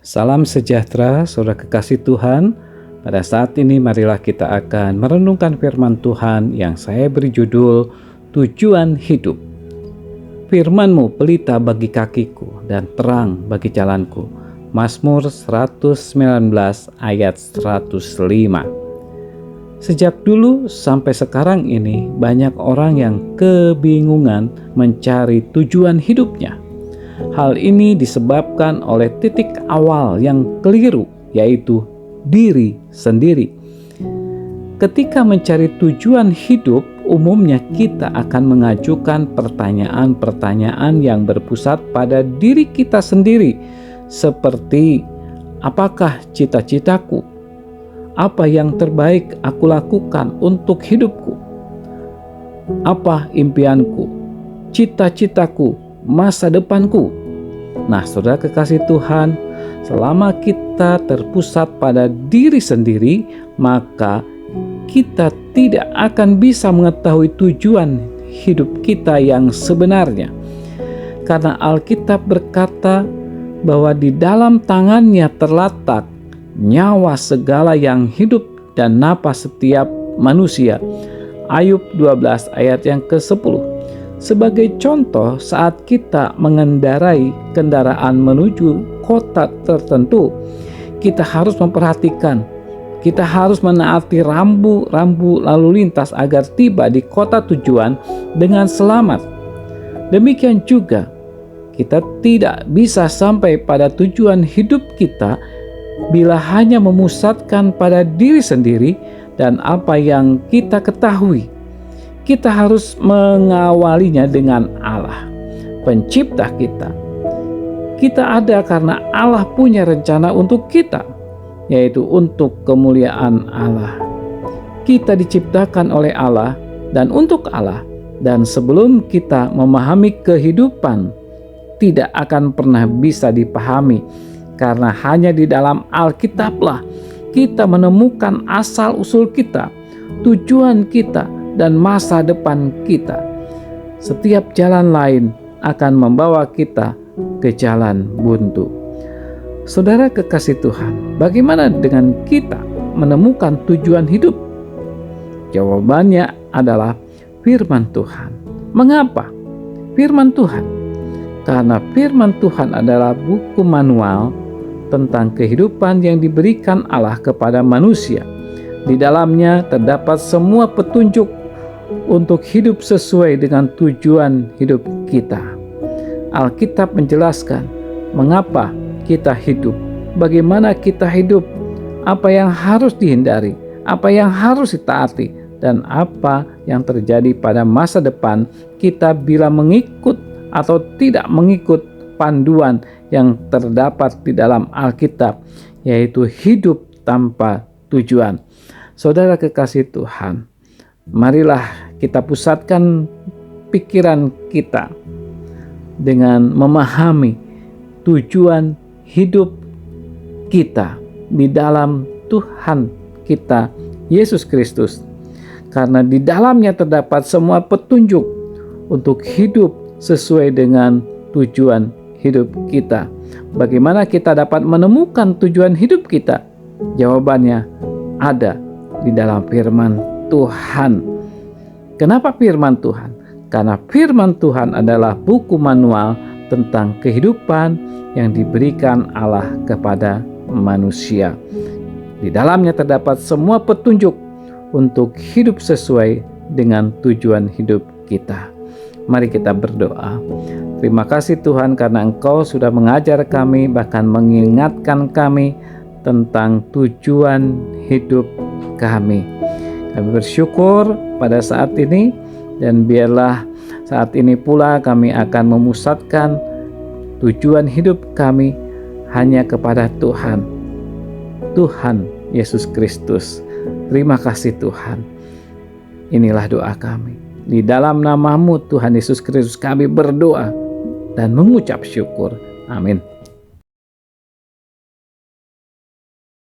Salam sejahtera, saudara kekasih Tuhan. Pada saat ini marilah kita akan merenungkan firman Tuhan yang saya beri judul Tujuan Hidup. Firman-Mu pelita bagi kakiku dan terang bagi jalanku. Mazmur 119 ayat 105. Sejak dulu sampai sekarang ini banyak orang yang kebingungan mencari tujuan hidupnya. Hal ini disebabkan oleh titik awal yang keliru, yaitu diri sendiri. Ketika mencari tujuan hidup, umumnya kita akan mengajukan pertanyaan-pertanyaan yang berpusat pada diri kita sendiri, seperti apakah cita-citaku? Apa yang terbaik aku lakukan untuk hidupku? Apa impianku? Cita-citaku? Masa depanku? Nah, saudara kekasih Tuhan, selama kita terpusat pada diri sendiri, maka kita tidak akan bisa mengetahui tujuan hidup kita yang sebenarnya. Karena Alkitab berkata bahwa di dalam tangannya terletak nyawa segala yang hidup dan napas setiap manusia. Ayub 12 ayat yang ke-10. Sebagai contoh, saat kita mengendarai kendaraan menuju kota tertentu, kita harus memperhatikan, kita harus menaati rambu-rambu lalu lintas agar tiba di kota tujuan dengan selamat. Demikian juga, kita tidak bisa sampai pada tujuan hidup kita bila hanya memusatkan pada diri sendiri dan apa yang kita ketahui. Kita harus mengawalinya dengan Allah, pencipta kita. Kita ada karena Allah punya rencana untuk kita, yaitu untuk kemuliaan Allah. Kita diciptakan oleh Allah dan untuk Allah, dan sebelum kita memahami kehidupan, tidak akan pernah bisa dipahami, karena hanya di dalam Alkitablah kita menemukan asal-usul kita, tujuan kita, dan masa depan kita. Setiap jalan lain akan membawa kita ke jalan buntu. Saudara kekasih Tuhan, bagaimana dengan kita menemukan tujuan hidup? Jawabannya adalah firman Tuhan. Mengapa firman Tuhan? Karena firman Tuhan adalah buku manual tentang kehidupan yang diberikan Allah kepada manusia. Di dalamnya terdapat semua petunjuk untuk hidup sesuai dengan tujuan hidup kita. Alkitab menjelaskan mengapa kita hidup, bagaimana kita hidup, apa yang harus dihindari, apa yang harus ditaati, dan apa yang terjadi pada masa depan kita bila mengikut atau tidak mengikut panduan yang terdapat di dalam Alkitab, yaitu hidup tanpa tujuan. Saudara kekasih Tuhan, marilah kita pusatkan pikiran kita dengan memahami tujuan hidup kita di dalam Tuhan kita Yesus Kristus. Karena di dalamnya terdapat semua petunjuk untuk hidup sesuai dengan tujuan hidup kita. Bagaimana kita dapat menemukan tujuan hidup kita? Jawabannya ada di dalam firman Tuhan. Kenapa firman Tuhan? Karena firman Tuhan adalah buku manual tentang kehidupan yang diberikan Allah kepada manusia. Di dalamnya terdapat semua petunjuk untuk hidup sesuai dengan tujuan hidup kita. Mari kita berdoa. Terima kasih Tuhan karena Engkau sudah mengajar kami, bahkan mengingatkan kami tentang tujuan hidup kami. Kami bersyukur pada saat ini, dan biarlah saat ini pula kami akan memusatkan tujuan hidup kami hanya kepada Tuhan Yesus Kristus. Terima kasih Tuhan. Inilah doa kami. Di dalam nama-Mu Tuhan Yesus Kristus kami berdoa dan mengucap syukur. Amin.